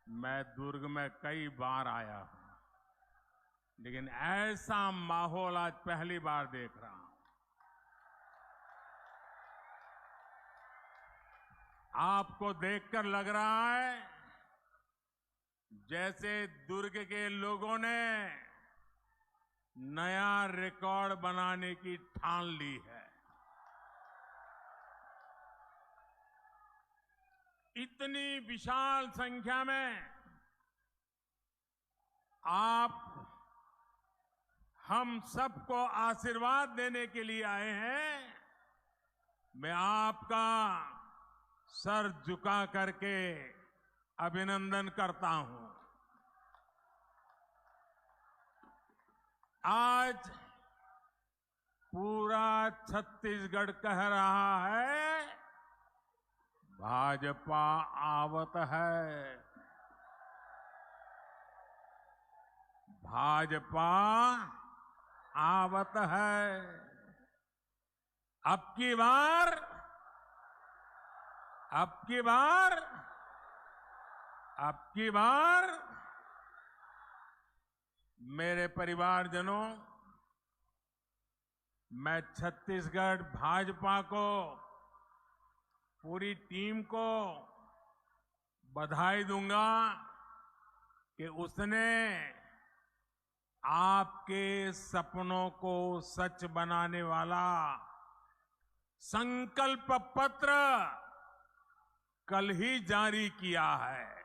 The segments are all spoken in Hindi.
मैं दुर्ग में कई बार आया हूं, लेकिन ऐसा माहौल आज पहली बार देख रहा हूं। आपको देखकर लग रहा है जैसे दुर्ग के लोगों ने नया रिकॉर्ड बनाने की ठान ली है। इतनी विशाल संख्या में आप हम सबको आशीर्वाद देने के लिए आए हैं। मैं आपका सर झुका करके अभिनंदन करता हूं। आज पूरा छत्तीसगढ़ कह रहा है, भाजपा आवत है, भाजपा आवत है। अब की बार मेरे परिवारजनों, मैं छत्तीसगढ़ भाजपा को, पूरी टीम को बधाई दूंगा कि उसने आपके सपनों को सच बनाने वाला संकल्प पत्र कल ही जारी किया है।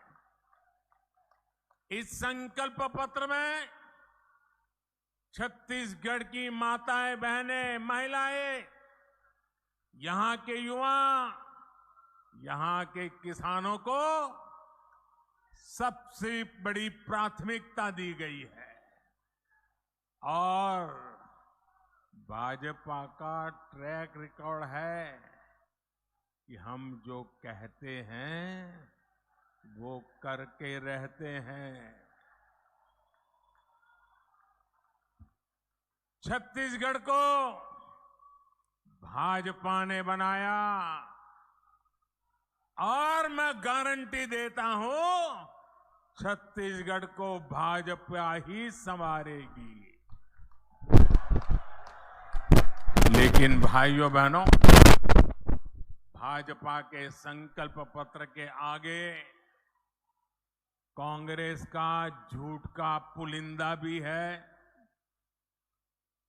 इस संकल्प पत्र में छत्तीसगढ़ की माताएं, बहनें, महिलाएं, यहां के युवा, यहां के किसानों को सबसे बड़ी प्राथमिकता दी गई है। और भाजपा का ट्रैक रिकॉर्ड है कि हम जो कहते हैं वो करके रहते हैं। छत्तीसगढ़ को भाजपा ने बनाया और मैं गारंटी देता हूं, छत्तीसगढ़ को भाजपा ही संवारेगी। लेकिन भाइयों बहनों, भाजपा के संकल्प पत्र के आगे कांग्रेस का झूठ का पुलिंदा भी है।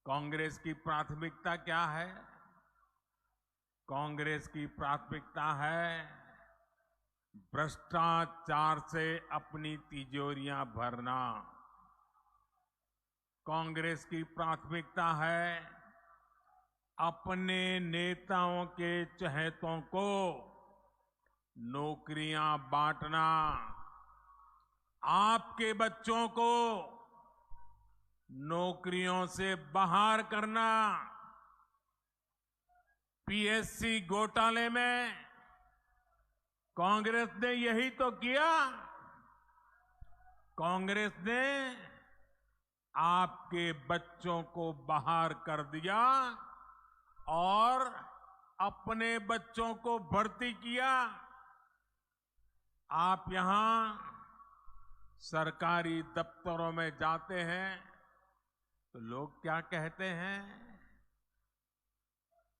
कांग्रेस की प्राथमिकता क्या है? कांग्रेस की प्राथमिकता है भ्रष्टाचार से अपनी तिजोरियां भरना। कांग्रेस की प्राथमिकता है अपने नेताओं के चहेतों को नौकरियां बांटना, आपके बच्चों को नौकरियों से बाहर करना। पीएससी घोटाले में कांग्रेस ने यही तो किया। कांग्रेस ने आपके बच्चों को बाहर कर दिया और अपने बच्चों को भर्ती किया। आप यहां सरकारी दफ्तरों में जाते हैं तो लोग क्या कहते हैं?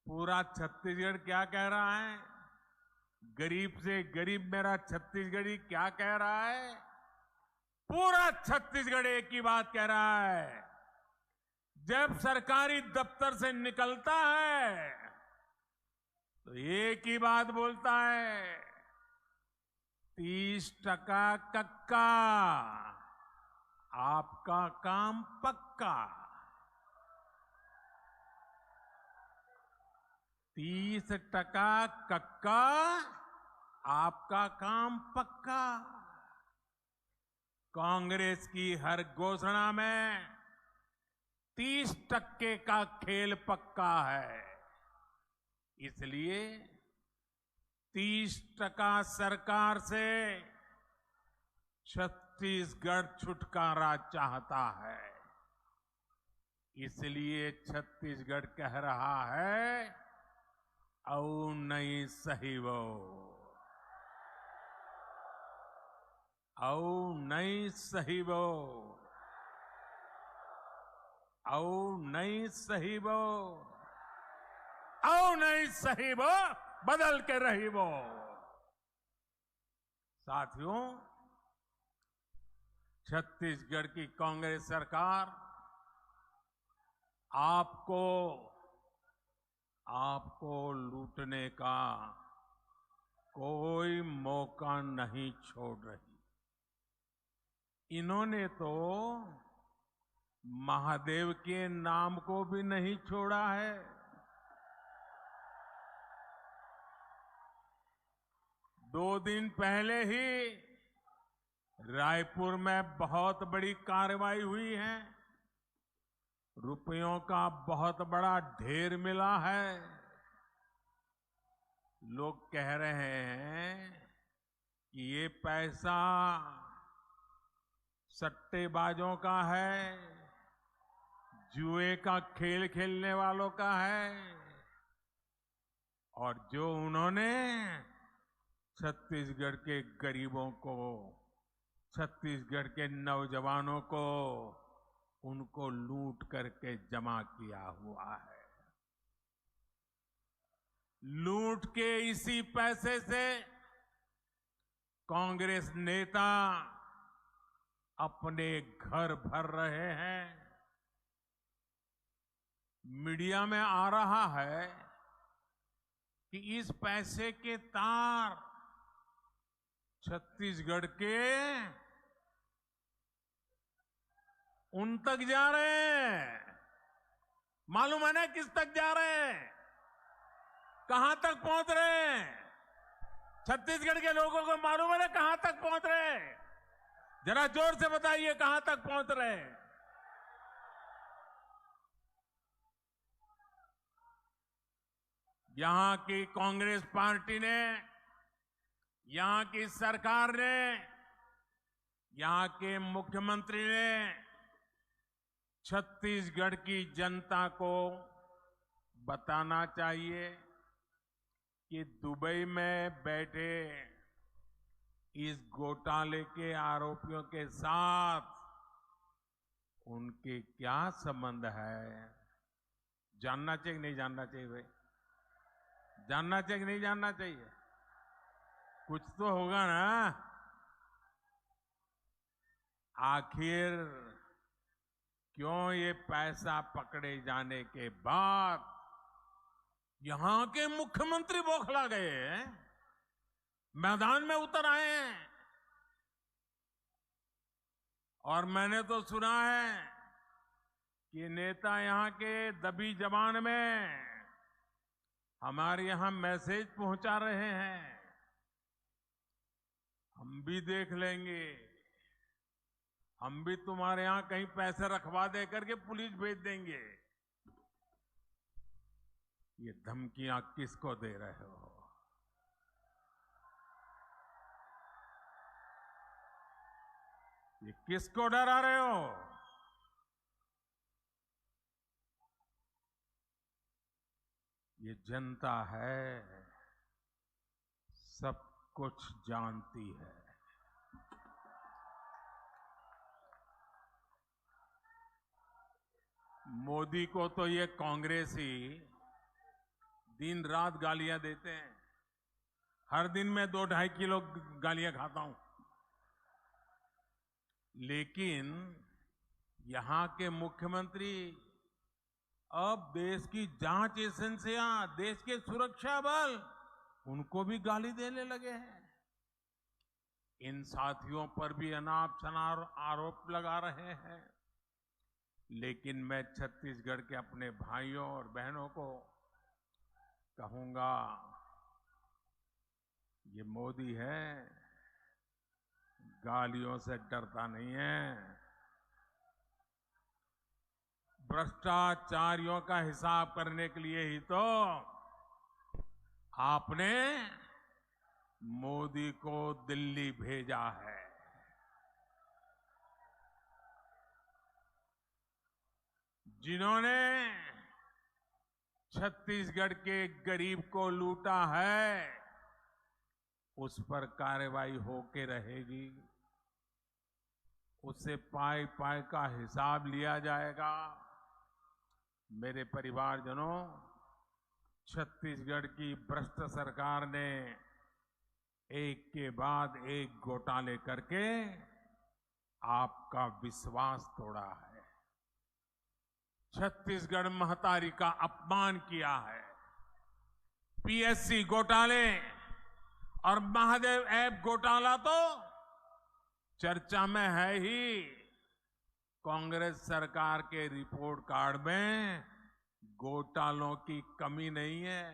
पूरा छत्तीसगढ़ क्या कह रहा है? गरीब से गरीब मेरा छत्तीसगढ़ी क्या कह रहा है? पूरा छत्तीसगढ़ एक ही बात कह रहा है। जब सरकारी दफ्तर से निकलता है तो एक ही बात बोलता है, 30% कक्का, आपका काम पक्का। 30% कक्का, आपका काम पक्का। कांग्रेस की हर घोषणा में 30% का खेल पक्का है। इसलिए 30% सरकार से छत्तीसगढ़ छुटकारा चाहता है। इसलिए छत्तीसगढ़ कह रहा है, औ नहीं सही वो। औ नहीं सहीबो, औ नहीं सहीबो, औ नहीं सहीबो, बदल के रहीबो। साथियों, छत्तीसगढ़ की कांग्रेस सरकार आपको लूटने का कोई मौका नहीं छोड़ रही। इन्होंने तो महादेव के नाम को भी नहीं छोड़ा है। दो दिन पहले ही रायपुर में बहुत बड़ी कार्रवाई हुई है। रुपयों का बहुत बड़ा ढेर मिला है। लोग कह रहे हैं कि ये पैसा सट्टेबाजों का है, जुए का खेल खेलने वालों का है, और जो उन्होंने छत्तीसगढ़ के गरीबों को, छत्तीसगढ़ के नौजवानों को, उनको लूट करके जमा किया हुआ है। लूट के इसी पैसे से कांग्रेस नेता अपने घर भर रहे हैं। मीडिया में आ रहा है कि इस पैसे के तार छत्तीसगढ़ के उन तक जा रहे हैं। मालूम है ना किस तक जा रहे हैं, कहां तक पहुंच रहे हैं? छत्तीसगढ़ के लोगों को मालूम है ना कहां तक पहुंच रहे हैं? जरा जोर से बताइए कहां तक पहुंच रहे हैं? यहां की कांग्रेस पार्टी ने, यहां की सरकार ने, यहां के मुख्यमंत्री ने छत्तीसगढ़ की जनता को बताना चाहिए कि दुबई में बैठे इस घोटाले के आरोपियों के साथ उनके क्या संबंध है। जानना चाहिए कि नहीं जानना चाहिए भाई? जानना चाहिए कि नहीं जानना चाहिए? कुछ तो होगा ना। आखिर क्यों ये पैसा पकड़े जाने के बाद यहां के मुख्यमंत्री बौखला गए हैं, मैदान में उतर आए हैं? और मैंने तो सुना है कि नेता यहां के दबी जबान में हमारे यहां मैसेज पहुंचा रहे हैं। हम भी देख लेंगे, हम भी तुम्हारे यहां कहीं पैसे रखवा दे करके पुलिस भेज देंगे। ये धमकियां किसको दे रहे हो? ये किसको डरा रहे हो? ये जनता है, सब कुछ जानती है। मोदी को तो ये कांग्रेसी दिन रात गालियां देते हैं। हर दिन मैं 2-2.5 किलो गालियां खाता हूं। लेकिन यहां के मुख्यमंत्री अब देश की जांच एजेंसियां, देश के सुरक्षा बल, उनको भी गाली देने लगे हैं। इन साथियों पर भी अनाप शनाप आरोप लगा रहे हैं। लेकिन मैं छत्तीसगढ़ के अपने भाइयों और बहनों को कहूंगा, ये मोदी है, गालियों से डरता नहीं है। भ्रष्टाचारियों का हिसाब करने के लिए ही तो आपने मोदी को दिल्ली भेजा है। जिन्होंने छत्तीसगढ़ के गरीब को लूटा है, उस पर कार्रवाई होके रहेगी। उससे पाई पाई का हिसाब लिया जाएगा। मेरे परिवारजनों, छत्तीसगढ़ की भ्रष्ट सरकार ने एक के बाद एक घोटाले करके आपका विश्वास तोड़ा है। छत्तीसगढ़ महतारी का अपमान किया है। पीएससी घोटाले और महादेव ऐप घोटाला तो चर्चा में है ही। कांग्रेस सरकार के रिपोर्ट कार्ड में घोटालों की कमी नहीं है।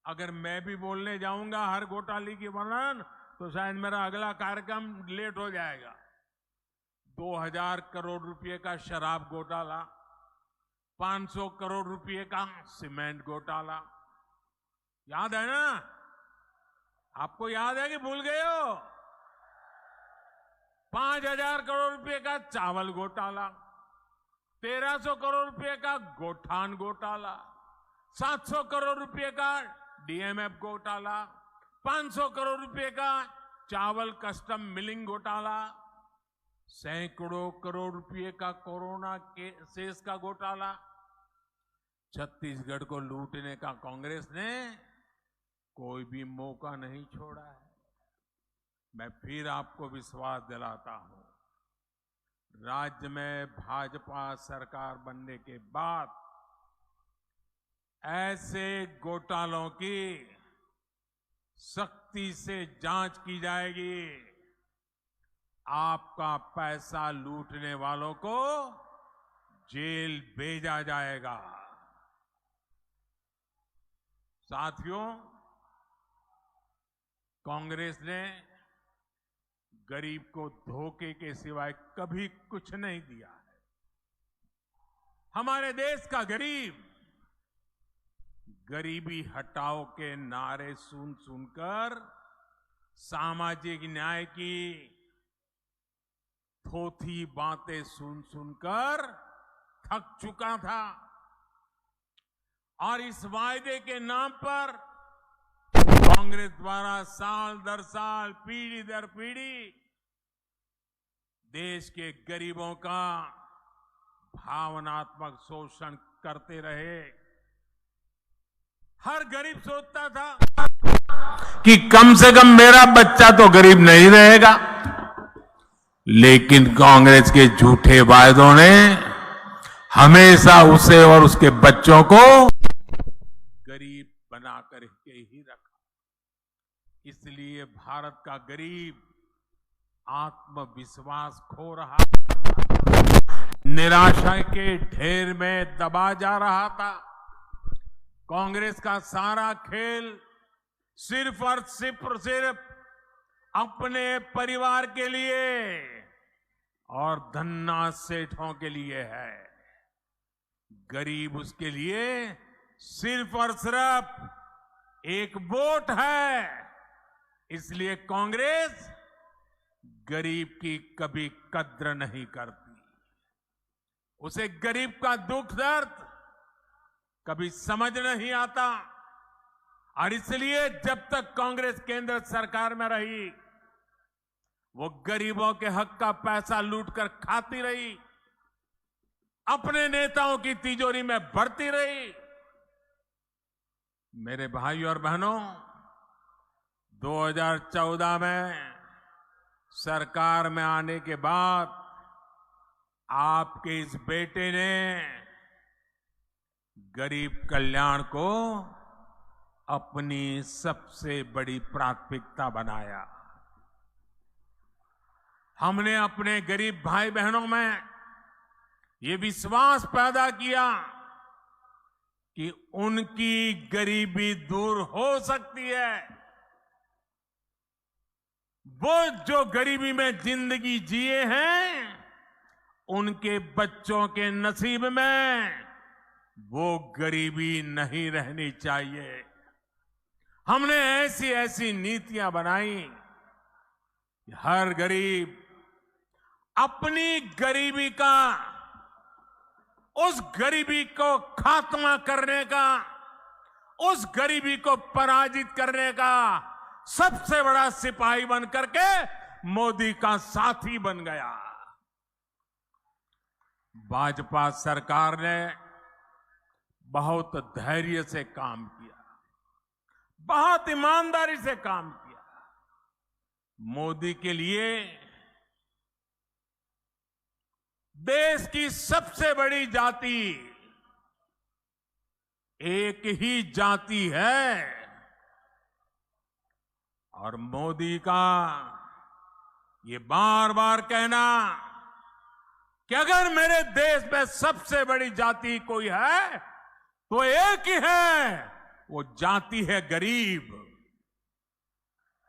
अगर मैं भी बोलने जाऊंगा हर घोटाले की वर्णन तो शायद मेरा अगला कार्यक्रम लेट हो जाएगा। 2000 करोड़ रुपए का शराब घोटाला, 500 करोड़ रुपए का सीमेंट घोटाला, याद है ना? आपको याद है कि भूल गए हो? 5000 करोड़ रुपए का चावल घोटाला, 1300 करोड़ रुपए का गोठान घोटाला, 700 करोड़ रुपए का डीएमएफ घोटाला, 500 करोड़ रुपए का चावल कस्टम मिलिंग घोटाला, सैकड़ों करोड़ रुपए का कोरोना के सेस का घोटाला। छत्तीसगढ़ को लूटने का कांग्रेस ने कोई भी मौका नहीं छोड़ा है। मैं फिर आपको विश्वास दिलाता हूं, राज्य में भाजपा सरकार बनने के बाद ऐसे घोटालों की सख्ती से जांच की जाएगी। आपका पैसा लूटने वालों को जेल भेजा जाएगा। साथियों, कांग्रेस ने गरीब को धोखे के सिवाय कभी कुछ नहीं दिया है। हमारे देश का गरीब गरीबी हटाओ के नारे सुन सुनकर सामाजिक न्याय की थोथी बातें सुन सुनकर थक चुका था और इस वायदे के नाम पर कांग्रेस द्वारा साल दर साल, पीढ़ी दर पीढ़ी देश के गरीबों का भावनात्मक शोषण करते रहे। हर गरीब सोचता था कि कम से कम मेरा बच्चा तो गरीब नहीं रहेगा, लेकिन कांग्रेस के झूठे वायदों ने हमेशा उसे और उसके बच्चों को गरीब बनाकर के ही रखा। इसलिए भारत का गरीब आत्मविश्वास खो रहा, निराशा के ढेर में दबा जा रहा था। कांग्रेस का सारा खेल सिर्फ और सिर्फ अपने परिवार के लिए और धन्ना सेठों के लिए है। गरीब उसके लिए सिर्फ और सिर्फ एक वोट है। इसलिए कांग्रेस गरीब की कभी कद्र नहीं करती। उसे गरीब का दुख दर्द कभी समझ नहीं आता और इसलिए जब तक कांग्रेस केंद्र सरकार में रही वो गरीबों के हक का पैसा लूटकर खाती रही, अपने नेताओं की तिजोरी में भरती रही। मेरे भाइयों और बहनों, 2014 में सरकार में आने के बाद आपके इस बेटे ने गरीब कल्याण को अपनी सबसे बड़ी प्राथमिकता बनाया। हमने अपने गरीब भाई बहनों में ये विश्वास पैदा किया कि उनकी गरीबी दूर हो सकती है। वो जो गरीबी में जिंदगी जिए हैं, उनके बच्चों के नसीब में वो गरीबी नहीं रहनी चाहिए। हमने ऐसी ऐसी नीतियां बनाई कि हर गरीब अपनी गरीबी का, उस गरीबी को खात्मा करने का, उस गरीबी को पराजित करने का सबसे बड़ा सिपाही बन करके मोदी का साथी बन गया। भाजपा सरकार ने बहुत धैर्य से काम किया, बहुत ईमानदारी से काम किया। मोदी के लिए देश की सबसे बड़ी जाति एक ही जाति है और मोदी का ये बार बार कहना कि अगर मेरे देश में सबसे बड़ी जाति कोई है तो एक ही है, वो जाति है गरीब।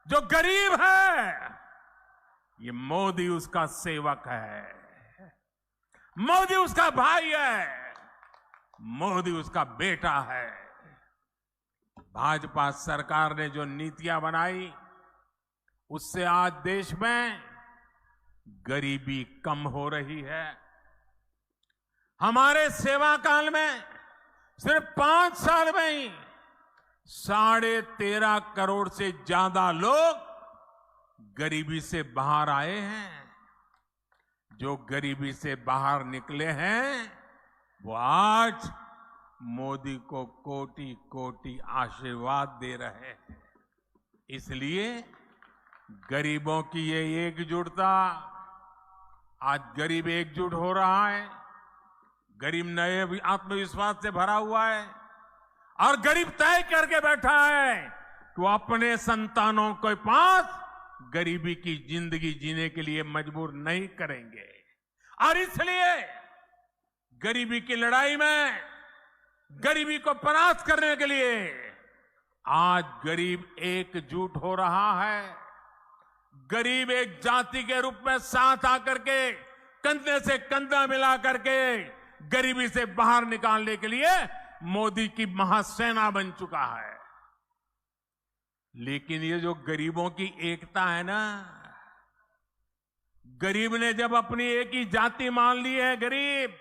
जो गरीब है ये मोदी उसका सेवक है, मोदी उसका भाई है, मोदी उसका बेटा है। भाजपा सरकार ने जो नीतियां बनाई उससे आज देश में गरीबी कम हो रही है। हमारे सेवा काल में सिर्फ 5 साल में ही 13.5 करोड़ से ज्यादा लोग गरीबी से बाहर आए हैं। जो गरीबी से बाहर निकले हैं वो आज मोदी को कोटि कोटि आशीर्वाद दे रहे हैं। इसलिए गरीबों की ये एकजुटता, आज गरीब एकजुट हो रहा है, गरीब नए आत्मविश्वास से भरा हुआ है और गरीब तय करके बैठा है कि वो अपने संतानों के पास गरीबी की जिंदगी जीने के लिए मजबूर नहीं करेंगे। और इसलिए गरीबी की लड़ाई में, गरीबी को परास्त करने के लिए आज गरीब एकजुट हो रहा है। गरीब एक जाति के रूप में साथ आकर के कंधे से कंधा मिला करके गरीबी से बाहर निकालने के लिए मोदी की महासेना बन चुका है। लेकिन ये जो गरीबों की एकता है ना, गरीब ने जब अपनी एक ही जाति मान ली है गरीब,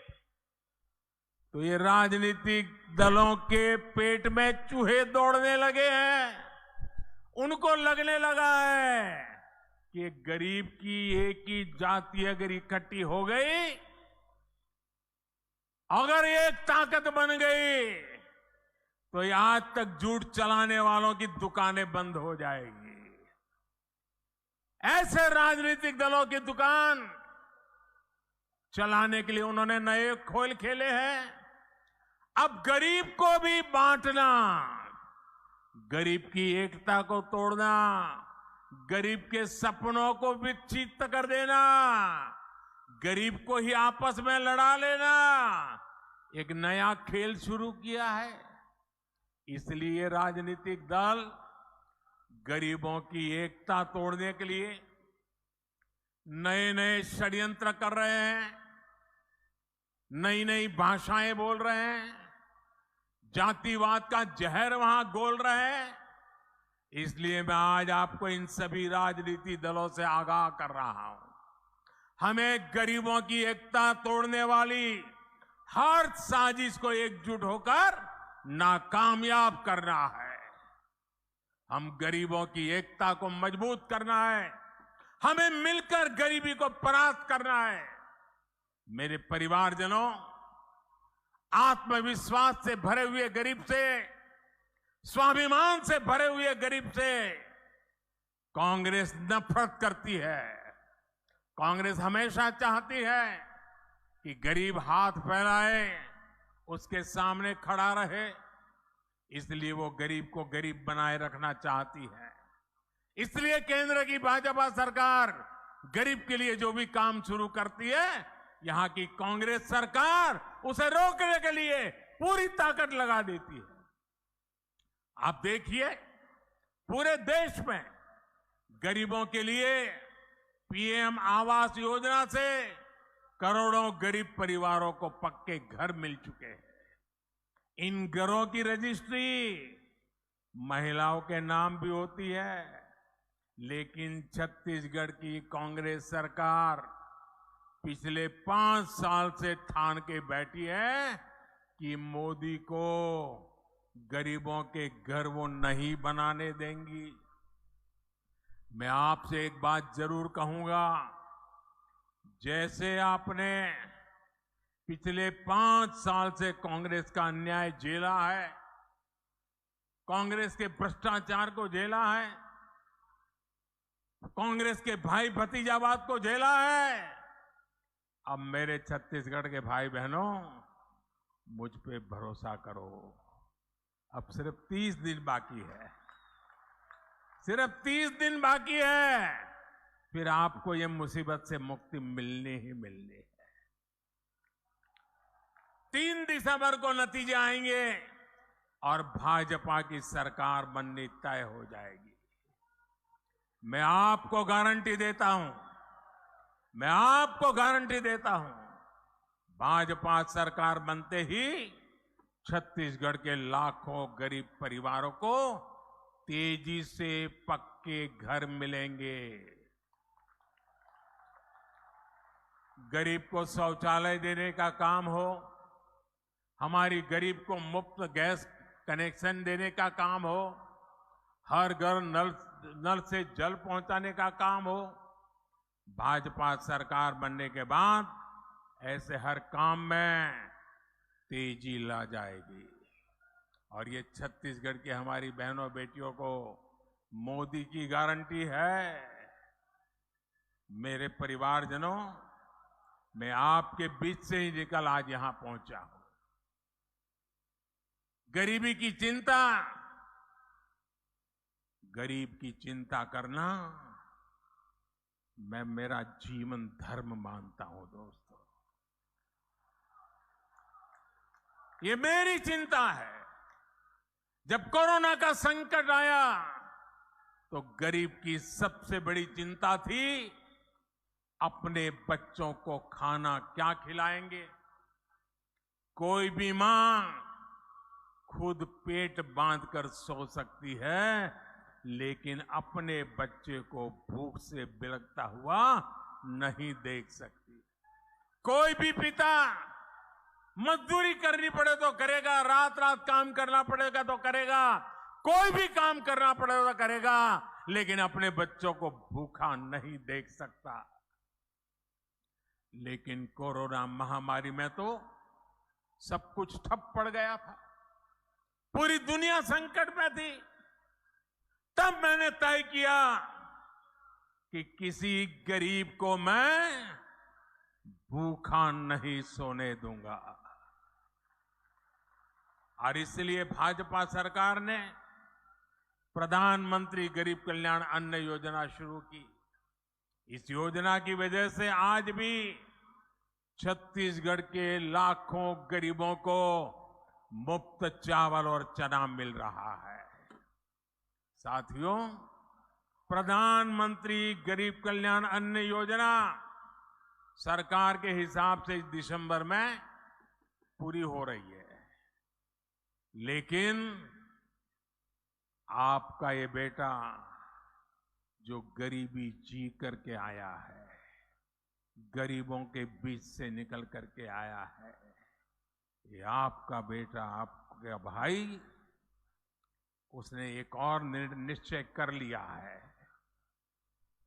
तो ये राजनीतिक दलों के पेट में चूहे दौड़ने लगे हैं। उनको लगने लगा है कि गरीब की एक ही जाति अगर इकट्ठी हो गई, अगर एक ताकत बन गई, तो ये आज तक झूठ चलाने वालों की दुकानें बंद हो जाएगी। ऐसे राजनीतिक दलों की दुकान चलाने के लिए उन्होंने नए खेल खेले हैं। अब गरीब को भी बांटना, गरीब की एकता को तोड़ना, गरीब के सपनों को विक्षिप्त कर देना, गरीब को ही आपस में लड़ा लेना, एक नया खेल शुरू किया है। इसलिए राजनीतिक दल गरीबों की एकता तोड़ने के लिए नए नए षड्यंत्र कर रहे हैं, नई नई भाषाएं बोल रहे हैं, जातिवाद का जहर वहां घोल रहे हैं। इसलिए मैं आज आपको इन सभी राजनीतिक दलों से आगाह कर रहा हूं, हमें गरीबों की एकता तोड़ने वाली हर साजिश को एकजुट होकर नाकामयाब करना है। हम गरीबों की एकता को मजबूत करना है, हमें मिलकर गरीबी को परास्त करना है। मेरे परिवारजनों, आत्मविश्वास से भरे हुए गरीब से, स्वाभिमान से भरे हुए गरीब से कांग्रेस नफरत करती है। कांग्रेस हमेशा चाहती है कि गरीब हाथ फैलाए, उसके सामने खड़ा रहे, इसलिए वो गरीब को गरीब बनाए रखना चाहती है। इसलिए केंद्र की भाजपा सरकार गरीब के लिए जो भी काम शुरू करती है, यहां की कांग्रेस सरकार उसे रोकने के लिए पूरी ताकत लगा देती है। आप देखिए, पूरे देश में गरीबों के लिए पीएम आवास योजना से करोड़ों गरीब परिवारों को पक्के घर मिल चुके हैं। इन घरों की रजिस्ट्री महिलाओं के नाम भी होती है, लेकिन छत्तीसगढ़ की कांग्रेस सरकार पिछले 5 साल से ठान के बैठी है कि मोदी को गरीबों के घर वो नहीं बनाने देंगी। मैं आपसे एक बात जरूर कहूंगा, जैसे आपने पिछले 5 साल से कांग्रेस का अन्याय झेला है, कांग्रेस के भ्रष्टाचार को झेला है, कांग्रेस के भाई भतीजावाद को झेला है, अब मेरे छत्तीसगढ़ के भाई बहनों, मुझ पे भरोसा करो। अब सिर्फ 30 दिन बाकी है, सिर्फ 30 दिन बाकी है, फिर आपको ये मुसीबत से मुक्ति मिलनी ही मिलनी है। 3 दिसंबर को नतीजे आएंगे और भाजपा की सरकार बननी तय हो जाएगी। मैं आपको गारंटी देता हूं, मैं आपको गारंटी देता हूं, भाजपा सरकार बनते ही छत्तीसगढ़ के लाखों गरीब परिवारों को तेजी से पक्के घर मिलेंगे। गरीब को शौचालय देने का काम हो, हमारी गरीब को मुफ्त गैस कनेक्शन देने का काम हो, हर घर नल से जल पहुंचाने का काम हो, भाजपा सरकार बनने के बाद ऐसे हर काम में तेजी ला जाएगी। और ये छत्तीसगढ़ की हमारी बहनों बेटियों को मोदी की गारंटी है। मेरे परिवारजनों, मैं आपके बीच से ही निकल आज यहां पहुंचा हूं। गरीबी की चिंता, गरीब की चिंता करना मैं मेरा जीवन धर्म मानता हूं दोस्तों। ये मेरी चिंता है। जब कोरोना का संकट आया तो गरीब की सबसे बड़ी चिंता थी अपने बच्चों को खाना क्या खिलाएंगे। कोई भी मां खुद पेट बांधकर सो सकती है, लेकिन अपने बच्चे को भूख से बिलखता हुआ नहीं देख सकती। कोई भी पिता मजदूरी करनी पड़े तो करेगा, रात रात काम करना पड़ेगा तो करेगा, कोई भी काम करना पड़ेगा तो करेगा, लेकिन अपने बच्चों को भूखा नहीं देख सकता। लेकिन कोरोना महामारी में तो सब कुछ ठप पड़ गया था, पूरी दुनिया संकट में थी। तब मैंने तय किया कि किसी गरीब को मैं भूखा नहीं सोने दूंगा। और इसलिए भाजपा सरकार ने प्रधानमंत्री गरीब कल्याण अन्न योजना शुरू की। इस योजना की वजह से आज भी छत्तीसगढ़ के लाखों गरीबों को मुफ्त चावल और चना मिल रहा है। साथियों, प्रधानमंत्री गरीब कल्याण अन्न योजना सरकार के हिसाब से इस दिसंबर में पूरी हो रही है, लेकिन आपका ये बेटा जो गरीबी जी करके आया है, गरीबों के बीच से निकल करके आया है, ये आपका बेटा, आपका भाई, उसने एक और निश्चय कर लिया है।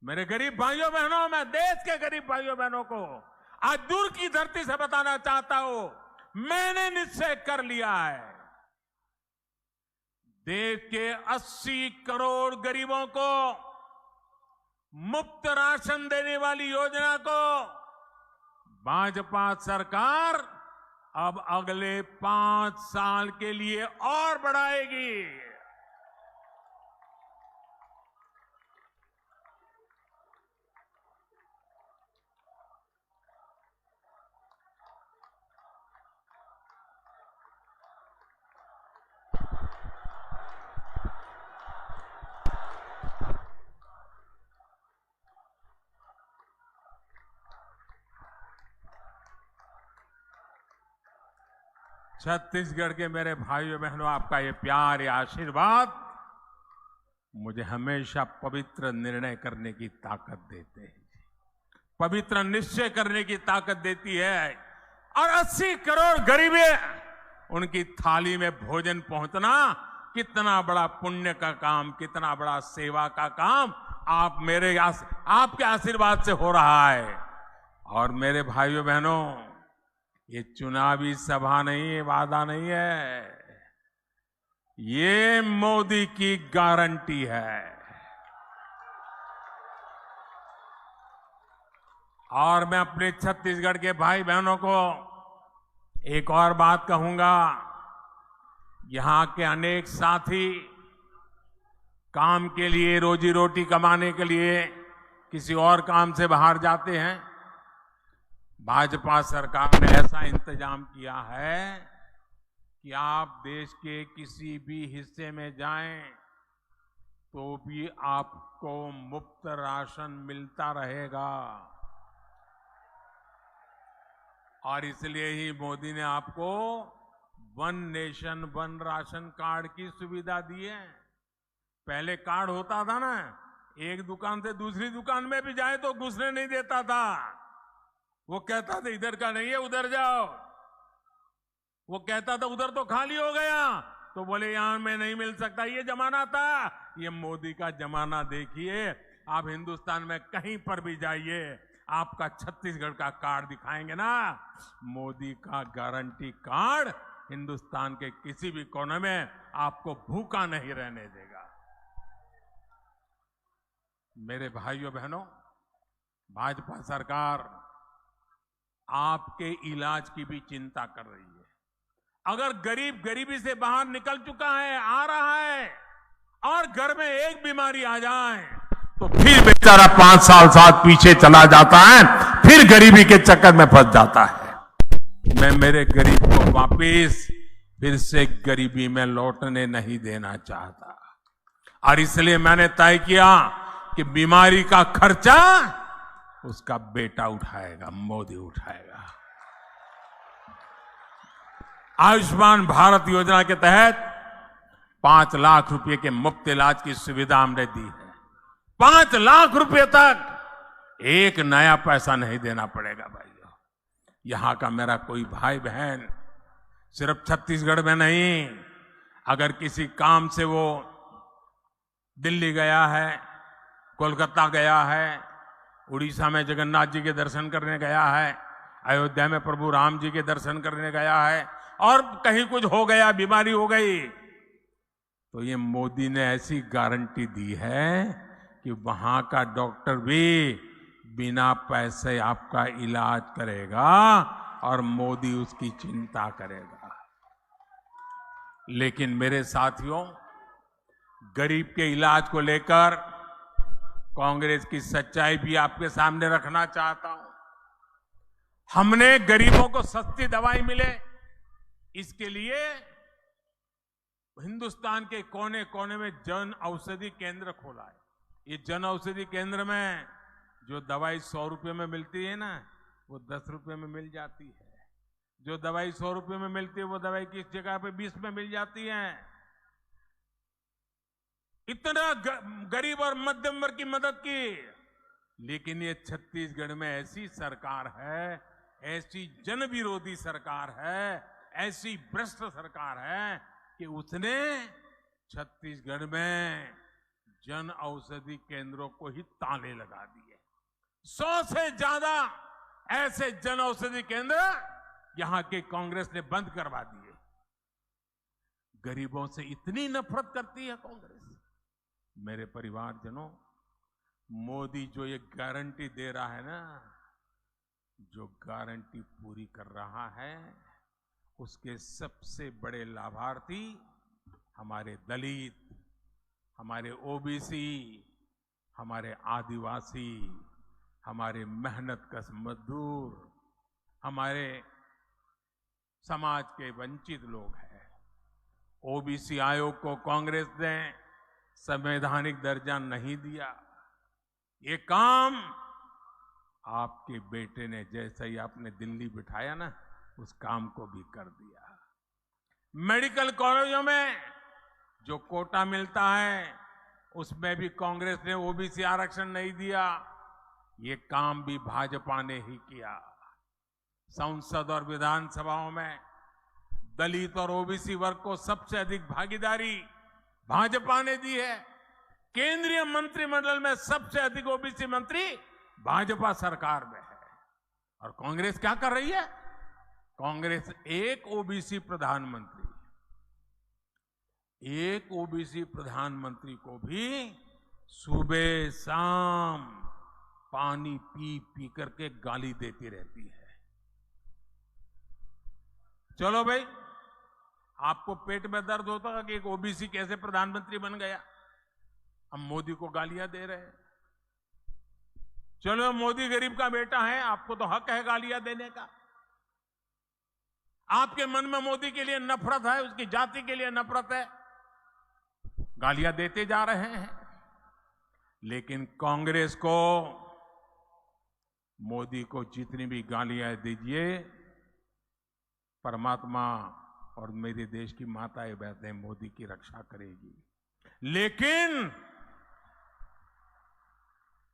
मेरे गरीब भाइयों बहनों, मैं देश के गरीब भाइयों बहनों को आज दूर की धरती से बताना चाहता हूं, मैंने निश्चय कर लिया है। देश के 80 करोड़ गरीबों को मुफ्त राशन देने वाली योजना को भाजपा सरकार अब अगले 5 साल के लिए और बढ़ाएगी। 'छत्तीसगढ़ के मेरे भाइयों बहनों, आपका ये प्यार, ये आशीर्वाद मुझे हमेशा पवित्र निर्णय करने की ताकत देते हैं, पवित्र निश्चय करने की ताकत देती है। और 80 करोड़ गरीबे, उनकी थाली में भोजन पहुंचना कितना बड़ा पुण्य का काम, कितना बड़ा सेवा का काम आपके आशीर्वाद से हो रहा है। और मेरे भाइयों बहनों, ये चुनावी सभा नहीं है, वादा नहीं है, ये मोदी की गारंटी है। और मैं अपने छत्तीसगढ़ के भाई बहनों को एक और बात कहूंगा। यहां के अनेक साथी काम के लिए, रोजी रोटी कमाने के लिए किसी और काम से बाहर जाते हैं। भाजपा सरकार ने ऐसा इंतजाम किया है कि आप देश के किसी भी हिस्से में जाएं तो भी आपको मुफ्त राशन मिलता रहेगा। और इसलिए ही मोदी ने आपको one nation one ration card की सुविधा दी है। पहले कार्ड होता था ना, एक दुकान से दूसरी दुकान में भी जाए तो घुसने नहीं देता था। वो कहता था इधर का नहीं है, उधर जाओ। वो कहता था उधर तो खाली हो गया, तो बोले यहां में नहीं मिल सकता। ये जमाना था। ये मोदी का जमाना देखिए। आप हिंदुस्तान में कहीं पर भी जाइए, आपका छत्तीसगढ़ का कार्ड दिखाएंगे ना, मोदी का गारंटी कार्ड हिंदुस्तान के किसी भी कोने में आपको भूखा नहीं रहने देगा। मेरे भाइयों बहनों, भाजपा सरकार आपके इलाज की भी चिंता कर रही है। अगर गरीब गरीबी से बाहर निकल चुका है, आ रहा है, और घर में एक बीमारी आ जाए तो फिर बेचारा 5 साल पीछे चला जाता है, फिर गरीबी के चक्कर में फंस जाता है। मैं मेरे गरीब को वापिस फिर से गरीबी में लौटने नहीं देना चाहता। और इसलिए मैंने तय किया कि बीमारी का खर्चा उसका बेटा उठाएगा, मोदी उठाएगा। आयुष्मान भारत योजना के तहत 5 लाख रुपए के मुफ्त इलाज की सुविधा हमने दी है। 5 लाख रुपए तक एक नया पैसा नहीं देना पड़ेगा भाइयों। यहां का मेरा कोई भाई बहन सिर्फ छत्तीसगढ़ में नहीं, अगर किसी काम से वो दिल्ली गया है, कोलकाता गया है, उड़ीसा में जगन्नाथ जी के दर्शन करने गया है, अयोध्या में प्रभु राम जी के दर्शन करने गया है, और कहीं कुछ हो गया, बीमारी हो गई, तो ये मोदी ने ऐसी गारंटी दी है कि वहां का डॉक्टर भी बिना पैसे आपका इलाज करेगा और मोदी उसकी चिंता करेगा। लेकिन मेरे साथियों, गरीब के इलाज को लेकर कांग्रेस की सच्चाई भी आपके सामने रखना चाहता हूं। हमने गरीबों को सस्ती दवाई मिले, इसके लिए हिंदुस्तान के कोने कोने में जन औषधि केंद्र खोला है। ये जन औषधि केंद्र में जो दवाई 100 रुपए में मिलती है ना, वो 10 रुपए में मिल जाती है। जो दवाई 100 रुपए में मिलती है, वो दवाई किस जगह पे 20 में मिल जाती है। इतना गरीब और मध्यम वर्ग की मदद की। लेकिन ये छत्तीसगढ़ में ऐसी सरकार है, ऐसी जन विरोधी सरकार है, ऐसी भ्रष्ट सरकार है कि उसने छत्तीसगढ़ में जन औषधि केंद्रों को ही ताले लगा दिए। 100 से ज्यादा ऐसे जन औषधि केंद्र यहां के कांग्रेस ने बंद करवा दिए। गरीबों से इतनी नफरत करती है कांग्रेस। मेरे परिवारजनों, मोदी जो ये गारंटी दे रहा है ना, जो गारंटी पूरी कर रहा है, उसके सबसे बड़े लाभार्थी हमारे दलित, हमारे ओबीसी, हमारे आदिवासी, हमारे मेहनतकश मजदूर, हमारे समाज के वंचित लोग हैं। ओबीसी आयोग को कांग्रेस ने संवैधानिक दर्जा नहीं दिया। ये काम आपके बेटे ने, जैसे ही आपने दिल्ली बिठाया ना, उस काम को भी कर दिया। मेडिकल कॉलेजों में जो कोटा मिलता है, उसमें भी कांग्रेस ने ओबीसी आरक्षण नहीं दिया। ये काम भी भाजपा ने ही किया। संसद और विधानसभाओं में दलित और ओबीसी वर्ग को सबसे अधिक भागीदारी भाजपा ने दी है। केंद्रीय मंत्रिमंडल में सबसे अधिक ओबीसी मंत्री भाजपा सरकार में है। और कांग्रेस क्या कर रही है? कांग्रेस एक ओबीसी प्रधानमंत्री को भी सुबह शाम पानी पी पी करके गाली देती रहती है। चलो भाई, आपको पेट में दर्द होता है कि एक ओबीसी कैसे प्रधानमंत्री बन गया, हम मोदी को गालियां दे रहे हैं। चलो, मोदी गरीब का बेटा है, आपको तो हक है गालियां देने का। आपके मन में मोदी के लिए नफरत है, उसकी जाति के लिए नफरत है, गालियां देते जा रहे हैं। लेकिन कांग्रेस को मोदी को जितनी भी गालियां दीजिए, परमात्मा और मेरे देश की माताएं बहनें मोदी की रक्षा करेगी। लेकिन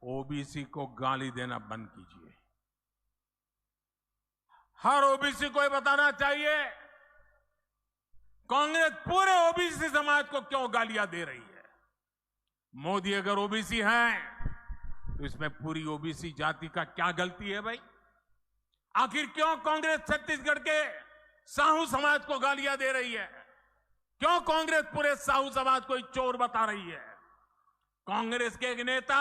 ओबीसी को गाली देना बंद कीजिए। हर ओबीसी को ये बताना चाहिए कांग्रेस पूरे ओबीसी समाज को क्यों गालियां दे रही है। मोदी अगर ओबीसी है तो इसमें पूरी ओबीसी जाति का क्या गलती है भाई? आखिर क्यों कांग्रेस छत्तीसगढ़ के साहू समाज को गालियां दे रही है? क्यों कांग्रेस पूरे साहू समाज को चोर बता रही है? कांग्रेस के एक नेता,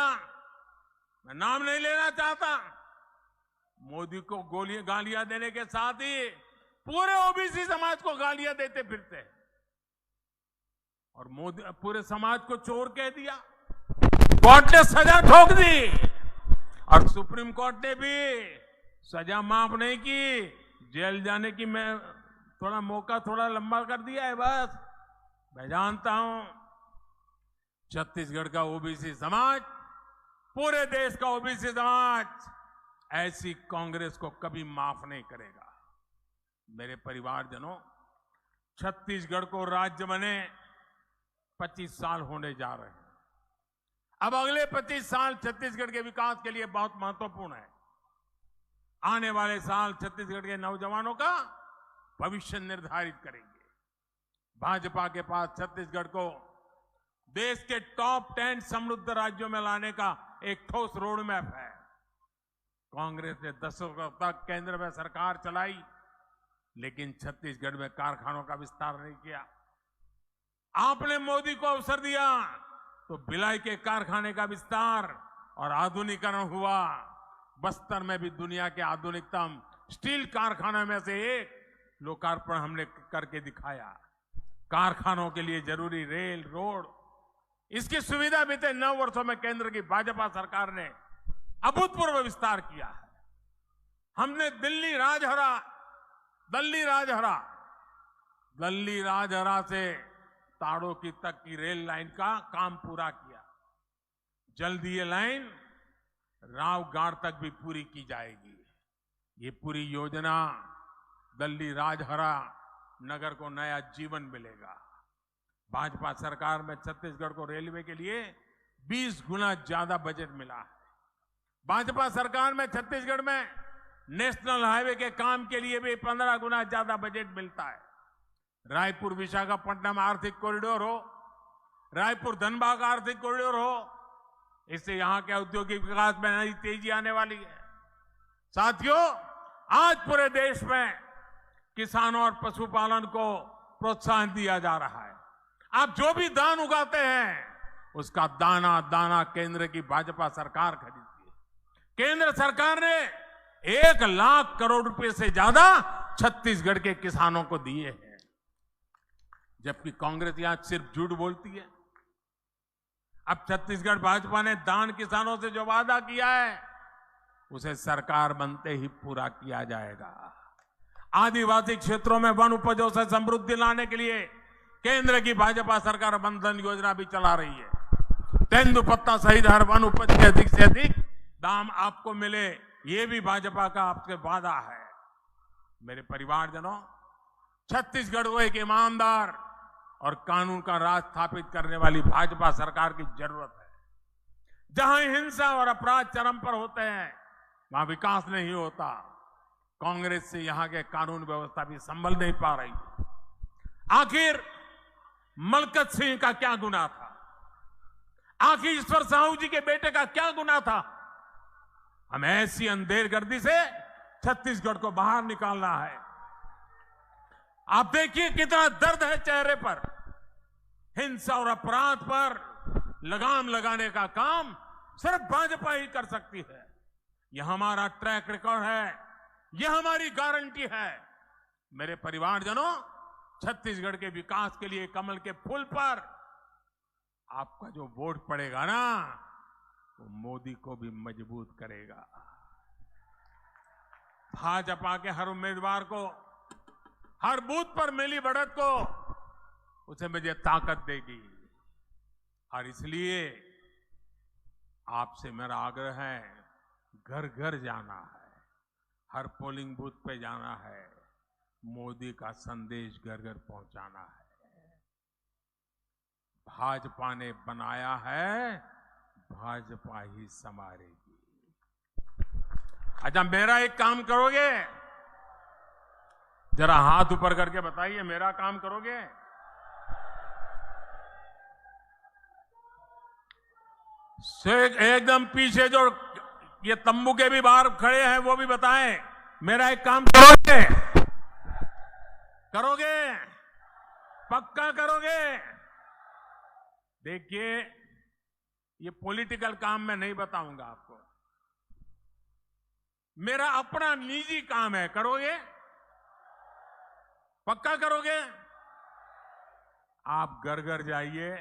मैं नाम नहीं लेना चाहता, मोदी को गालियां देने के साथ ही पूरे ओबीसी समाज को गालियां देते फिरते और मोदी पूरे समाज को चोर कह दिया। कोर्ट ने सजा ठोक दी और सुप्रीम कोर्ट ने भी सजा माफ नहीं की, जेल जाने की मैं थोड़ा मौका थोड़ा लंबा कर दिया है। बस मैं जानता हूं छत्तीसगढ़ का ओबीसी समाज, पूरे देश का ओबीसी समाज ऐसी कांग्रेस को कभी माफ नहीं करेगा। मेरे परिवारजनों, छत्तीसगढ़ को राज्य बने 25 साल होने जा रहे हैं। अब अगले 25 साल छत्तीसगढ़ के विकास के लिए बहुत महत्वपूर्ण है। आने वाले साल छत्तीसगढ़ के नौजवानों का भविष्य निर्धारित करेंगे। भाजपा के पास छत्तीसगढ़ को देश के टॉप 10 समृद्ध राज्यों में लाने का एक ठोस रोड मैप है। कांग्रेस ने दशकों तक केंद्र में सरकार चलाई, लेकिन छत्तीसगढ़ में कारखानों का विस्तार नहीं किया। आपने मोदी को अवसर दिया तो भिलाई के कारखाने का विस्तार और आधुनिकीकरण हुआ। बस्तर में भी दुनिया के आधुनिकतम स्टील कारखाने में से एक लोकार्पण हमने करके दिखाया। कारखानों के लिए जरूरी रेल, रोड, इसकी सुविधा बीते 9 वर्षों में केंद्र की भाजपा सरकार ने अभूतपूर्व विस्तार किया है। हमने दिल्ली राजहरा से ताड़ो की तक की रेल लाइन का काम पूरा किया। जल्द ये लाइन रावगढ़ तक भी पूरी की जाएगी। ये पूरी योजना दिल्ली राजहरा नगर को नया जीवन मिलेगा। भाजपा सरकार में छत्तीसगढ़ को रेलवे के लिए 20 गुना ज्यादा बजट मिला है। भाजपा सरकार में छत्तीसगढ़ में नेशनल हाईवे के काम के लिए भी 15 गुना ज्यादा बजट मिलता है। रायपुर विशाखापट्टनम आर्थिक कॉरिडोर हो, रायपुर धनबाद आर्थिक कॉरिडोर हो, इससे यहां के औद्योगिक विकास में नई तेजी आने वाली है। साथियों, आज पूरे देश में किसानों और पशुपालन को प्रोत्साहन दिया जा रहा है। आप जो भी धान उगाते हैं उसका दाना दाना केंद्र की भाजपा सरकार खरीदती है। केंद्र सरकार ने 1 लाख करोड़ रुपए से ज्यादा छत्तीसगढ़ के किसानों को दिए हैं, जबकि कांग्रेस यहां सिर्फ झूठ बोलती है। अब छत्तीसगढ़ भाजपा ने दान किसानों से जो वादा किया है उसे सरकार बनते ही पूरा किया जाएगा। आदिवासी क्षेत्रों में वन उपजों से समृद्धि लाने के लिए केंद्र की भाजपा सरकार वन धन योजना भी चला रही है। तेंदुपत्ता सहित हर वन उपज के अधिक से अधिक दाम आपको मिले, ये भी भाजपा का आपसे वादा है। मेरे परिवारजनों, छत्तीसगढ़ को एक ईमानदार और कानून का राज स्थापित करने वाली भाजपा सरकार की जरूरत है। जहां हिंसा और अपराध चरम पर होते हैं वहां विकास नहीं होता। कांग्रेस से यहां के कानून व्यवस्था भी संभल नहीं पा रही। आखिर मलकत सिंह का क्या गुनाह था? आखिर ईश्वर साहू जी के बेटे का क्या गुनाह था? हमें ऐसी अंधेरगर्दी से छत्तीसगढ़ को बाहर निकालना है। आप देखिए कितना दर्द है चेहरे पर। हिंसा और अपराध पर लगाम लगाने का काम सिर्फ भाजपा ही कर सकती है। यह हमारा ट्रैक रिकॉर्ड है, यह हमारी गारंटी है। मेरे परिवारजनों, छत्तीसगढ़ के विकास के लिए कमल के फूल पर आपका जो वोट पड़ेगा ना, वो मोदी को भी मजबूत करेगा। भाजपा के हर उम्मीदवार को, हर बूथ पर मिली बढ़त को, उसे मुझे ताकत देगी। और इसलिए आपसे मेरा आग्रह है, घर घर जाना है, हर पोलिंग बूथ पे जाना है, मोदी का संदेश घर घर पहुंचाना है। भाजपा ने बनाया है, भाजपा ही संवारेगी। अच्छा, मेरा एक काम करोगे? जरा हाथ ऊपर करके बताइए, मेरा काम करोगे? एकदम पीछे जो ये तंबू के भी बाहर खड़े हैं वो भी बताएं, मेरा एक काम करोगे? करोगे? पक्का करोगे? देखिए, ये पॉलिटिकल काम मैं नहीं बताऊंगा आपको, मेरा अपना निजी काम है। करोगे? पक्का करोगे? आप घर घर जाइए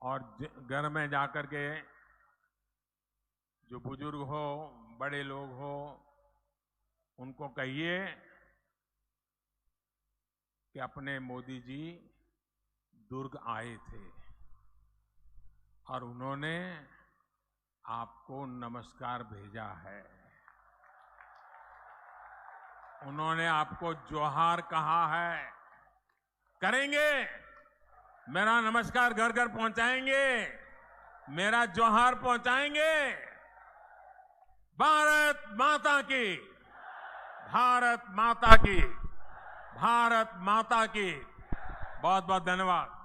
और घर में जाकर के जो बुजुर्ग हो, बड़े लोग हो, उनको कहिए कि अपने मोदी जी दुर्ग आए थे और उन्होंने आपको नमस्कार भेजा है, उन्होंने आपको जोहार कहा है। करेंगे? मेरा नमस्कार घर घर पहुंचाएंगे, मेरा जोहार पहुंचाएंगे। भारत माता की, भारत माता की, भारत माता की। बहुत बहुत धन्यवाद।